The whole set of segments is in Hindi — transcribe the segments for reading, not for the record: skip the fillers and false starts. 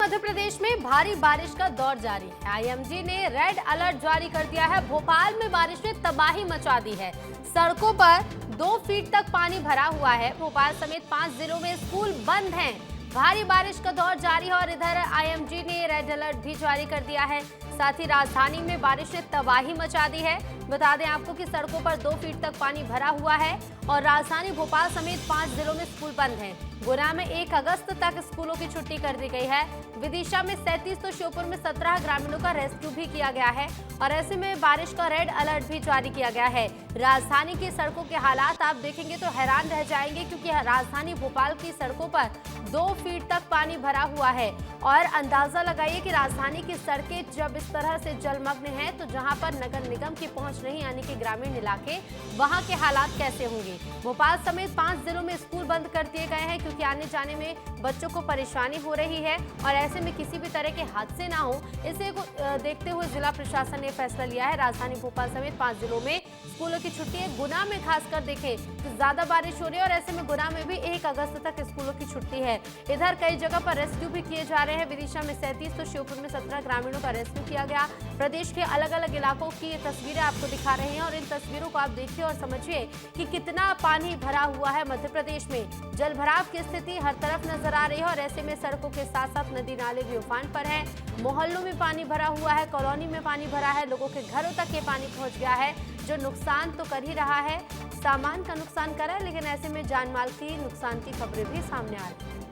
मध्य प्रदेश में भारी बारिश का दौर जारी है। आईएमडी ने रेड अलर्ट जारी कर दिया है। भोपाल में बारिश ने तबाही मचा दी है। सड़कों पर 2 फीट तक पानी भरा हुआ है। भोपाल समेत 5 जिलों में स्कूल बंद हैं। भारी बारिश का दौर जारी है और इधर आईएमडी ने रेड अलर्ट भी जारी कर दिया है। साथ ही राजधानी में बारिश ने तबाही मचा दी है। बता दें आपको कि सड़कों पर 2 फीट तक पानी भरा हुआ है और राजधानी भोपाल समेत 5 जिलों में स्कूल बंद हैं। गुना में 1 अगस्त तक स्कूलों की छुट्टी कर दी गई है। विदिशा में 37 तो श्योपुर में 17 ग्रामीणों का रेस्क्यू भी किया गया है और ऐसे में बारिश का रेड अलर्ट भी जारी किया गया है। राजधानी की सड़कों के हालात आप देखेंगे तो हैरान रह जाएंगे, क्योंकि राजधानी भोपाल की सड़कों पर 2 फीट तक पानी भरा हुआ है और अंदाजा लगाइए कि राजधानी की सड़कें जब इस तरह से जलमग्न हैं तो जहां पर नगर निगम की पहुंच नहीं, यानी कि ग्रामीण इलाके, वहां के हालात कैसे होंगे। भोपाल समेत 5 जिलों में स्कूल बंद कर दिए गए हैं, क्योंकि आने जाने में बच्चों को परेशानी हो रही है और ऐसे में किसी भी तरह के हादसे ना हो, इसे देखते हुए जिला प्रशासन ने फैसला लिया है। राजधानी भोपाल समेत 5 जिलों में स्कूलों की छुट्टी है। गुना में खासकर देखें तो ज्यादा बारिश हो रही है और ऐसे में गुना में भी 1 अगस्त तक स्कूलों की छुट्टी है। इधर कई जगह पर रेस्क्यू भी किए जा रहे हैं। विदिशा में 37 तो श्योपुर में 17 ग्रामीणों का रेस्क्यू किया गया। प्रदेश के अलग अलग इलाकों की तस्वीरें आपको दिखा रहे हैं और इन तस्वीरों को आप देखिए और समझिए कि कितना पानी भरा हुआ है। मध्य प्रदेश में जल भराव की स्थिति हर तरफ नजर आ रही है और ऐसे में सड़कों के साथ साथ नदी नाले भी उफान पर है। मोहल्लों में पानी भरा हुआ है, कॉलोनी में पानी भरा है, लोगों के घरों तक ये पानी पहुंच गया है, जो नुकसान तो कर ही रहा है, सामान का नुकसान कर रहा है, लेकिन ऐसे में जान माल की नुकसान की खबरें भी सामने आ रही है।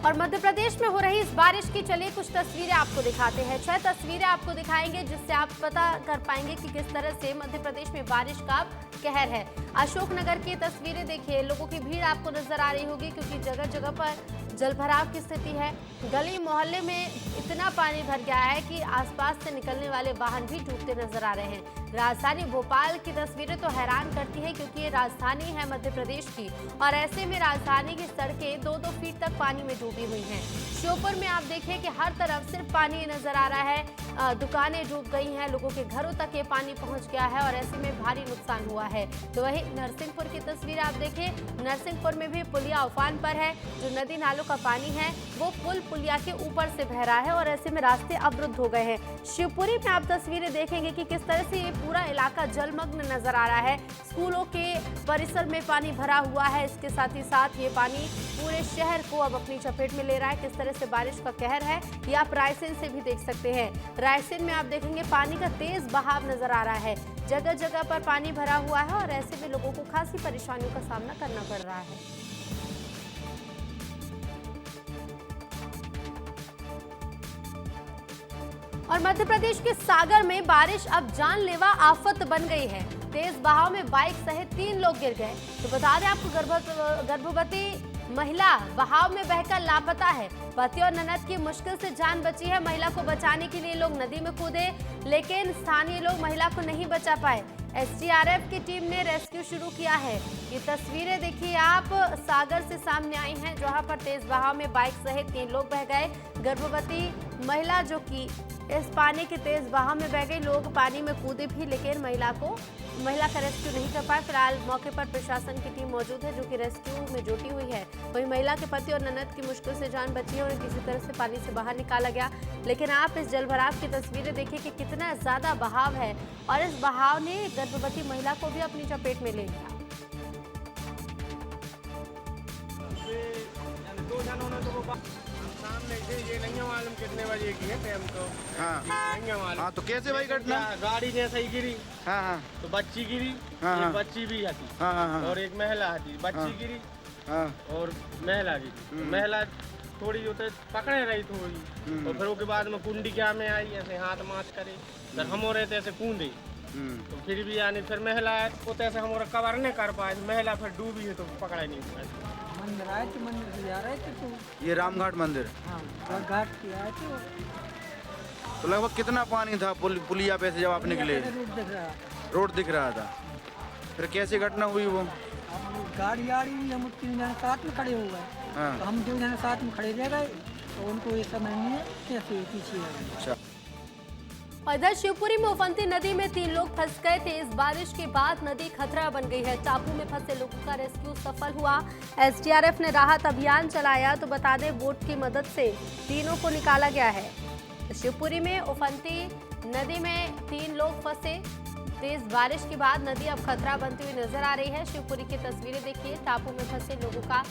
और मध्य प्रदेश में हो रही इस बारिश की चलिए कुछ तस्वीरें आपको दिखाते हैं। 6 तस्वीरें आपको दिखाएंगे जिससे आप पता कर पाएंगे कि किस तरह से मध्य प्रदेश में बारिश का कहर है। अशोकनगर की तस्वीरें देखिए, लोगों की भीड़ आपको नजर आ रही होगी, क्योंकि जगह जगह पर जलभराव की स्थिति है। गली मोहल्ले में इतना पानी भर गया है कि आसपास से निकलने वाले वाहन भी डूबते नजर आ रहे हैं। राजधानी भोपाल की तस्वीरें तो हैरान करती है, क्योंकि ये राजधानी है मध्य प्रदेश की और ऐसे में राजधानी की सड़कें 2-2 फीट तक पानी में डूबी हुई हैं। श्योपुर में आप देखिए कि हर तरफ सिर्फ पानी नजर आ रहा है, दुकानें डूब गई हैं, लोगों के घरों तक ये पानी पहुंच गया है और ऐसे में भारी नुकसान हुआ है। तो वही नरसिंहपुर की तस्वीर आप देखें, नरसिंहपुर में भी पुलिया उफान पर है। जो नदी नालों का पानी है वो पुलिया के ऊपर से बह रहा है और ऐसे में रास्ते अवरुद्ध हो गए हैं। शिवपुरी में आप तस्वीरें देखेंगे कि किस तरह से ये पूरा इलाका जलमग्न नजर आ रहा है। स्कूलों के परिसर में पानी भरा हुआ है, इसके साथ ही साथ ये पानी पूरे शहर को अब अपनी चपेट में ले रहा है। किस तरह से बारिश का कहर है ये आप रायसेन से भी देख सकते हैं। रायसेन में आप देखेंगे पानी का तेज बहाव नजर आ रहा है, जगह जगह पर पानी भरा हुआ है और ऐसे में लोगों को खासी परेशानियों का सामना करना पड़ रहा है। और मध्य प्रदेश के सागर में बारिश अब जानलेवा आफत बन गई है। तेज बहाव में बाइक सहित 3 लोग गिर गए। तो बता दें आपको, गर्भवती महिला बहाव में बहकर लापता है। पति और ननद की मुश्किल से जान बची है। महिला को बचाने के लिए लोग नदी में कूदे, लेकिन स्थानीय लोग महिला को नहीं बचा पाए। एसडीआरएफ की टीम ने रेस्क्यू शुरू किया है। ये तस्वीरें देखिए आप, सागर से सामने आई हैं, जहां पर तेज बहाव में बाइक सहित 3 लोग बह गए। गर्भवती महिला जो कि इस पानी के तेज बहाव में बह गई, लोग पानी में कूदे भी, लेकिन महिला का रेस्क्यू नहीं कर पाए। फिलहाल मौके पर प्रशासन की टीम मौजूद है, जो कि रेस्क्यू में जुटी हुई है। वहीं महिला के पति और ननद की मुश्किल से जान बची है और किसी तरह से पानी से बाहर निकाला गया। लेकिन आप इस जलभराव की तस्वीरें देखिए कि कितना ज्यादा बहाव है और इस बहाव ने गर्भवती महिला को भी अपनी चपेट में ले लिया। सामने से ये नहीं है मालूम कितने बजे की है टाइम तो। नहीं है मालूम। तो कैसे भाई घटना? गाड़ी जैसे ही गिरी। तो बच्ची गिरी, एक बच्ची भी आती और एक महिला आती। बच्ची गिरी और महिला गिरी। महिला थोड़ी होते पकड़े रही थोड़ी और फिर उसके बाद में कुंडी क्या में आई, ऐसे हाथ माच करे, फिर हम रहे थे ऐसे कूदे, तो फिर भी आने फिर महिला को ऐसे हमारा कवर नहीं कर पाए। महिला फिर डूबी है तो पकड़ा नहीं पाए। मंदिर आए थे, मंदिर से जा रहे थे तो ये रामघाट मंदिर। हाँ, घाट पे आए थे। तो लगभग कितना पानी था पुलिया पे से जब आप निकले? रोड दिख रहा था। फिर कैसे घटना हुई वो? गाड़ी आ रही, हम 3 जने साथ में खड़े हो गए। तो हम 2 जने साथ में खड़े रह गए, तो उनको ये समझ नहीं है कैसे पीछे आ गए। और इधर शिवपुरी में उफनती नदी में 3 लोग फंस गए थे। इस बारिश के बाद नदी खतरा बन गई है। टापू में फंसे लोगों का रेस्क्यू सफल हुआ। एसडीआरएफ ने राहत अभियान चलाया। तो बता दें, बोट की मदद से तीनों को निकाला गया है। शिवपुरी में उफनती नदी में 3 लोग फंसे। तेज बारिश के बाद नदी अब खतरा बनती हुई नजर आ रही है। शिवपुरी की तस्वीरें देखिए, टापू में फंसे लोगों का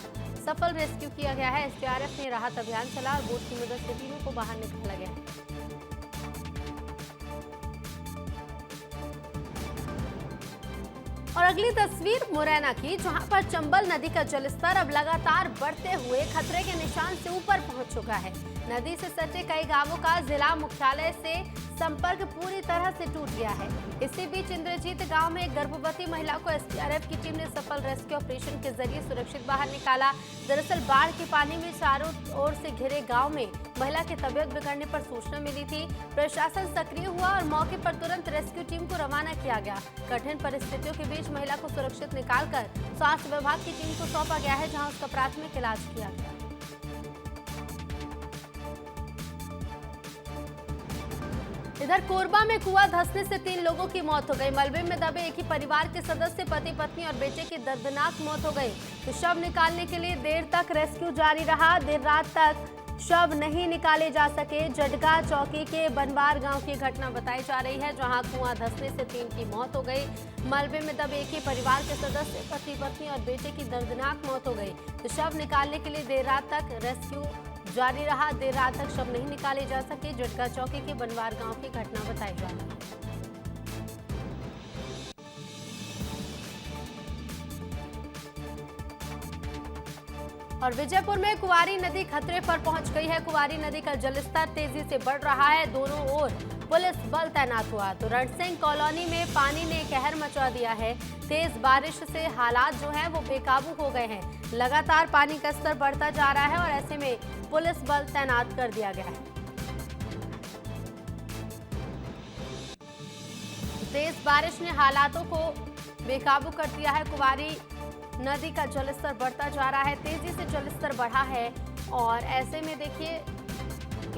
सफल रेस्क्यू किया गया है। एसडीआरएफ ने राहत अभियान चला और बोट की मदद से तीनों को बाहर निकाला गया है। और अगली तस्वीर मुरैना की, जहां पर चंबल नदी का जलस्तर अब लगातार बढ़ते हुए खतरे के निशान से ऊपर पहुंच चुका है। नदी से सटे कई गांवों का जिला मुख्यालय से संपर्क पूरी तरह से टूट गया है। इसी बीच इंद्रजीत गांव में एक गर्भवती महिला को एसडीआरएफ की टीम ने सफल रेस्क्यू ऑपरेशन के जरिए सुरक्षित बाहर निकाला। दरअसल बाढ़ के पानी में चारों ओर से घिरे गांव में महिला की तबीयत बिगड़ने पर सूचना मिली थी। प्रशासन सक्रिय हुआ और मौके पर तुरंत रेस्क्यू टीम को रवाना किया गया। कठिन परिस्थितियों के बीच महिला को सुरक्षित निकालकर स्वास्थ्य विभाग की टीम को सौंपा गया है, जहां उसका प्राथमिक इलाज किया गया। इधर कोरबा में कुआं धंसने से 3 लोगों की मौत हो गई। मलबे में दबे एक ही परिवार के सदस्य पति पत्नी और बेटे की दर्दनाक मौत हो गई। तो शव निकालने के लिए देर तक रेस्क्यू जारी रहा। देर रात तक शव नहीं निकाले जा सके। जडगा चौकी के बनवार गांव की घटना बताई जा रही है, जहां कुआं धंसने से 3 की मौत हो गई। मलबे में दबे एक ही परिवार के सदस्य पति पत्नी और बेटे की दर्दनाक मौत हो गई। तो शव निकालने के लिए देर रात तक रेस्क्यू जारी रहा। देर रात तक शव नहीं निकाले जा सके। जडगा चौकी के बनवार गांव की घटना बताई जा रही है। और विजयपुर में कुंवारी नदी खतरे पर पहुंच गई है। कुंवारी नदी का जलस्तर तेजी से बढ़ रहा है। दोनों ओर पुलिस बल तैनात हुआ। तो रणसिंह कॉलोनी में पानी ने कहर मचा दिया है। तेज बारिश से हालात जो है वो बेकाबू हो गए हैं। लगातार पानी का स्तर बढ़ता जा रहा है और ऐसे में पुलिस बल तैनात कर दिया गया है। तेज बारिश ने हालातों को बेकाबू कर दिया है। कुंवारी नदी का जलस्तर बढ़ता जा रहा है। तेजी से जलस्तर बढ़ा है और ऐसे में देखिए,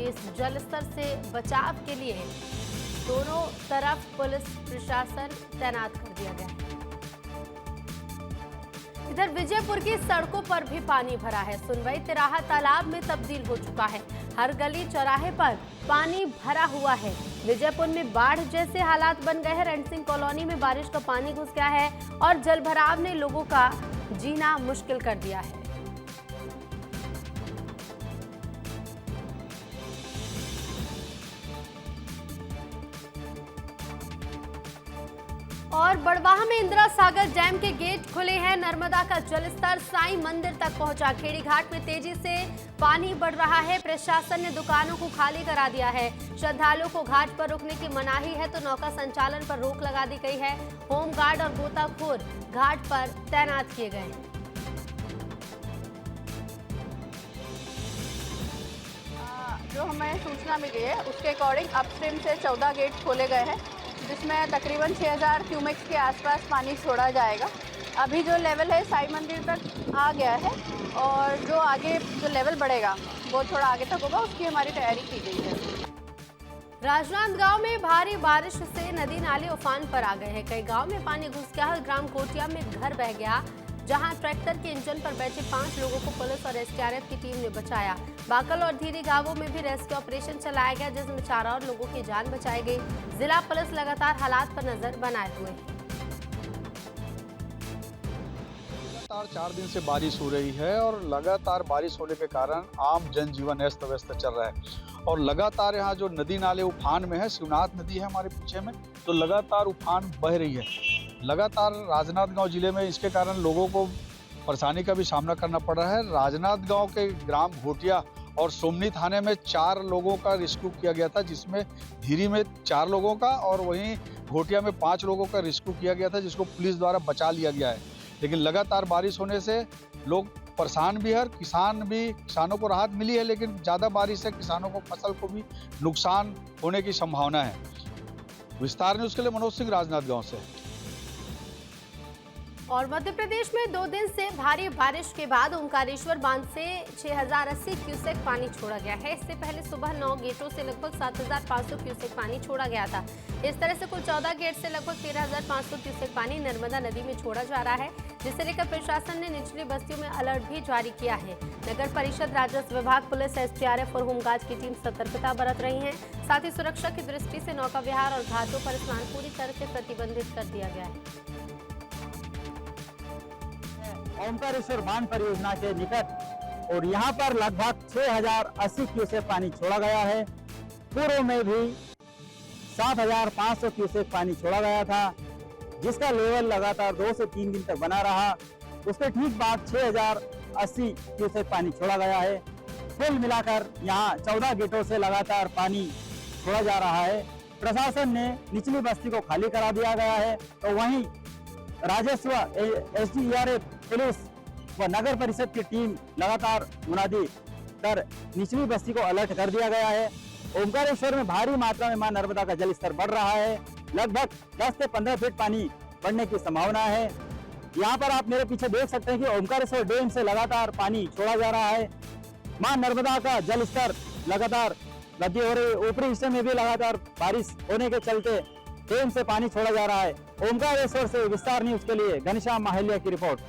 इस जलस्तर से बचाव के लिए दोनों तरफ पुलिस प्रशासन तैनात कर दिया गया है। इधर विजयपुर की सड़कों पर भी पानी भरा है। सुनवई तिराहा तालाब में तब्दील हो चुका है। हर गली चौराहे पर पानी भरा हुआ है। विजयपुर में बाढ़ जैसे हालात बन गए हैं। रणसिंह कॉलोनी में बारिश का पानी घुस गया है और जलभराव ने लोगों का जीना मुश्किल कर दिया है। और बड़वाह में इंदिरा सागर डैम के गेट खुले हैं। नर्मदा का जलस्तर साईं मंदिर तक पहुंचा। खेड़ी घाट में तेजी से पानी बढ़ रहा है। प्रशासन ने दुकानों को खाली करा दिया है। श्रद्धालुओं को घाट पर रुकने की मनाही है, तो नौका संचालन पर रोक लगा दी गई है। होमगार्ड और गोताखोर घाट पर तैनात किए गए हैं। जो हमें सूचना मिली है उसके अकॉर्डिंग अपस्ट्रीम से 14 गेट खोले गए हैं, जिसमें तकरीबन 6000 क्यूमेक्स के आसपास पानी छोड़ा जाएगा। अभी जो लेवल है साईं मंदिर तक आ गया है और जो आगे जो लेवल बढ़ेगा वो थोड़ा आगे तक होगा, उसकी हमारी तैयारी की गई है। राजनांदगांव में भारी बारिश से नदी नाले उफान पर आ गए हैं। कई गांव में पानी घुस गया और ग्राम कोटिया में घर बह गया, जहां ट्रैक्टर के इंजन पर बैठे 5 लोगों को पुलिस और एसडीआरएफ की टीम ने बचाया। बाकल और धीरी गांवों में भी रेस्क्यू ऑपरेशन चलाया गया, जिसमें 4 और लोगों की जान बचाई गई। जिला पुलिस लगातार हालात पर नजर बनाए हुए है। लगातार 4 दिन से बारिश हो रही है और लगातार बारिश होने के कारण आम जनजीवन अस्त व्यस्त चल रहा है और लगातार यहाँ जो नदी नाले उफान में है, शिवनाथ नदी है हमारे पीछे में, तो लगातार उफान बह रही है। लगातार राजनांदगांव जिले में इसके कारण लोगों को परेशानी का भी सामना करना पड़ रहा है। राजनांदगांव के ग्राम घोटिया और सोमनी थाने में 4 लोगों का रेस्क्यू किया गया था, जिसमें धीरी में 4 लोगों का और वहीं घोटिया में 5 लोगों का रेस्क्यू किया गया था, जिसको पुलिस द्वारा बचा लिया गया है। लेकिन लगातार बारिश होने से लोग परेशान भी है, किसानों को राहत मिली है, लेकिन ज़्यादा बारिश से किसानों को फसल को भी नुकसान होने की संभावना है। विस्तार न्यूज़ के लिए मनोज सिंह, राजनांदगांव से। और मध्य प्रदेश में 2 दिन से भारी बारिश के बाद ओंकारेश्वर बांध से 6080 क्यूसेक पानी छोड़ा गया है। इससे पहले सुबह 9 गेटों से लगभग 7500 क्यूसेक पानी छोड़ा गया था। इस तरह से कुल 14 गेट से लगभग 13500 क्यूसेक पानी नर्मदा नदी में छोड़ा जा रहा है, जिसे लेकर प्रशासन ने निचली बस्तियों में अलर्ट भी जारी किया है। नगर परिषद, राजस्व विभाग, पुलिस, एसडीआरएफ और होमगार्ड की टीम सतर्कता बरत रही है। साथ ही सुरक्षा की दृष्टि से नौका विहार और घाटों पर स्नान पूरी तरह से प्रतिबंधित कर दिया गया है। ओंकारेश्वर बांध परियोजना के निकट और यहाँ पर लगभग 6080 क्यूसेक पानी छोड़ा गया है। पूर्व में भी 7500 क्यूसेक पानी छोड़ा गया था, जिसका लेवल लगातार 2 से 3 दिन तक बना रहा। उसके ठीक बाद 6080 क्यूसेक पानी छोड़ा गया है। कुल मिलाकर यहाँ 14 गेटों से लगातार पानी छोड़ा जा रहा है। प्रशासन ने निचली बस्ती को खाली करा दिया गया है, तो वहीं राजस्व, एसडीआरएफ, पुलिस व नगर परिषद की टीम लगातार मुनादी कर निचली बस्ती को अलर्ट कर दिया गया है। ओंकारेश्वर में भारी मात्रा में मां नर्मदा का जल स्तर बढ़ रहा है। लगभग 10 से 15 फीट पानी बढ़ने की संभावना है। यहाँ पर आप मेरे पीछे देख सकते हैं कि ओंकारेश्वर डैम से लगातार पानी छोड़ा जा रहा है। मां नर्मदा का जल स्तर लगातार वृद्धि हो रही है। ऊपरी हिस्से में भी लगातार बारिश होने के चलते डैम से पानी छोड़ा जा रहा है। ओंकारेश्वर से विस्तार न्यूज के लिए घनश्याम माहलिया की रिपोर्ट।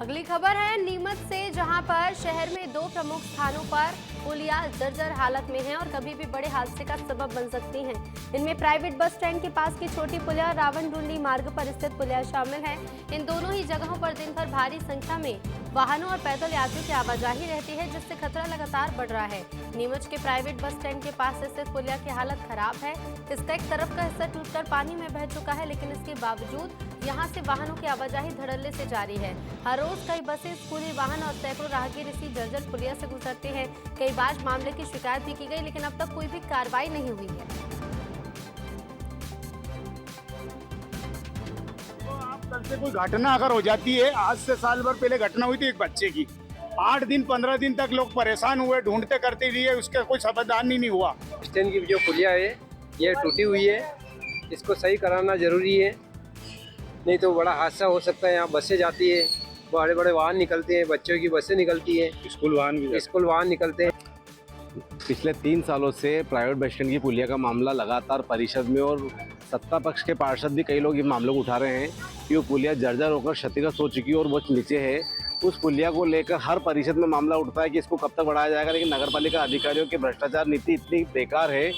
अगली खबर है नीमच से, जहां पर शहर में 2 प्रमुख स्थानों पर पुलिया जर्जर हालत में हैं और कभी भी बड़े हादसे का सबब बन सकती हैं। इनमें प्राइवेट बस स्टैंड के पास की छोटी पुलिया और रावणडुंडी मार्ग पर स्थित पुलिया शामिल है। इन दोनों ही जगहों पर दिन भर भारी संख्या में वाहनों और पैदल यात्रियों की आवाजाही रहती है, जिससे खतरा लगातार बढ़ रहा है। नीमच के प्राइवेट बस स्टैंड के पास स्थित पुलिया की हालत खराब है। इसका एक तरफ का हिस्सा टूटकर पानी में बह चुका है, लेकिन इसके बावजूद यहाँ से वाहनों की आवाजाही धड़ल्ले से जारी है। हर रोज कई बसें, स्कूली वाहन और सैकड़ों राहगीर इसी जर्जर पुलिया से गुजरते हैं। कई बार मामले की शिकायत भी की गई, लेकिन अब तक कोई भी कार्रवाई नहीं हुई है। कल से कोई घटना अगर हो जाती है, आज से साल भर पहले घटना हुई थी एक बच्चे की, 8 दिन 15 दिन तक लोग परेशान हुए, ढूंढते करते रहिए, उसका कोई समाधान ही नहीं हुआ। स्टैंड की जो पुलिया है ये टूटी हुई है, इसको सही कराना जरूरी है, नहीं तो बड़ा हादसा हो सकता है। यहाँ बसें जाती है, बड़े बड़े वाहन निकलते हैं, बच्चों की बसें निकलती हैं, स्कूल वाहन निकलते हैं। पिछले 3 सालों से प्राइवेट बस स्टैंड की पुलिया का मामला लगातार परिषद में और सत्ता पक्ष के पार्षद भी कई लोग ये मामलों को उठा रहे हैं कि वो पुलिया जर्जर होकर क्षतिग्रस्त हो चुकी है और बहुत नीचे है। उस पुलिया को लेकर हर परिषद में मामला उठता है कि इसको कब तक बढ़ाया जाएगा, लेकिन नगरपालिका अधिकारियों की भ्रष्टाचार नीति इतनी बेकार है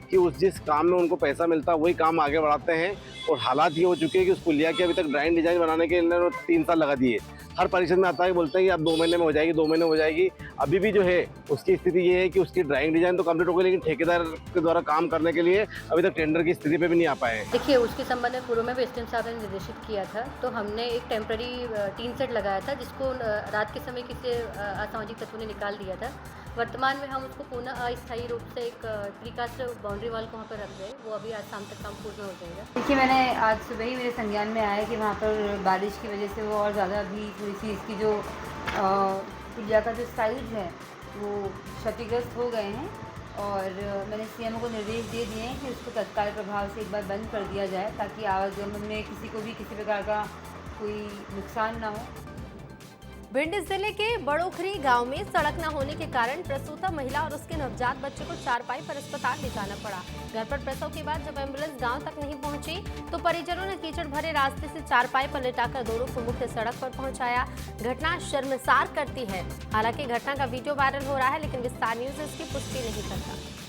कि उस जिस काम में उनको पैसा मिलता है वही काम आगे बढ़ाते हैं। और हालात ये हो चुके हैं कि उस पुलिया की अभी तक ड्राइंग डिजाइन बनाने के लिए 3 साल लगा दिए। हर परिषद में आता है, बोलते हैं कि अब 2 महीने में हो जाएगी, 2 महीने हो जाएगी। अभी भी जो है उसकी स्थिति ये है कि उसकी ड्राइंग डिजाइन तो कंप्लीट हो गई, लेकिन ठेकेदार के द्वारा काम करने के लिए अभी तक टेंडर की स्थिति पे भी नहीं आ पाए। देखिए, उसके संबंध में पूर्व में एसडीएम साहब ने निर्देशित किया था, तो हमने एक टेम्पररी टीन सेट लगाया था, जिसको रात के समय किसी असामाजिक तत्वों ने निकाल दिया था। वर्तमान में हम उसको पुनः अस्थायी रूप से एक प्रीकास्ट बाउंड्री वॉल को वहाँ पर रख रहे हैं। वो अभी आज शाम तक काम पूर्ण हो जाएगा। देखिए, मैंने आज सुबह ही मेरे संज्ञान में आया कि वहाँ पर बारिश की वजह से वो और ज़्यादा भी थोड़ी सी इसकी जो पुलिया का जो साइड है वो क्षतिग्रस्त हो गए हैं, और मैंने सीएमओ को निर्देश दे दिए हैं कि उसको तत्काल प्रभाव से एक बार बंद कर दिया जाए, ताकि आवागमन में किसी को भी किसी प्रकार का कोई नुकसान ना हो। भिंड जिले के बड़ोखरी गांव में सड़क न होने के कारण प्रसूता महिला और उसके नवजात बच्चे को चारपाई पर अस्पताल ले जाना पड़ा। घर पर प्रसव के बाद जब एम्बुलेंस गांव तक नहीं पहुंची, तो परिजनों ने कीचड़ भरे रास्ते से चारपाई पर लेटाकर दोनों को मुख्य सड़क पर पहुंचाया। घटना शर्मसार करती है। हालांकि घटना का वीडियो वायरल हो रहा है, लेकिन विस्तार न्यूज इसकी पुष्टि नहीं करता।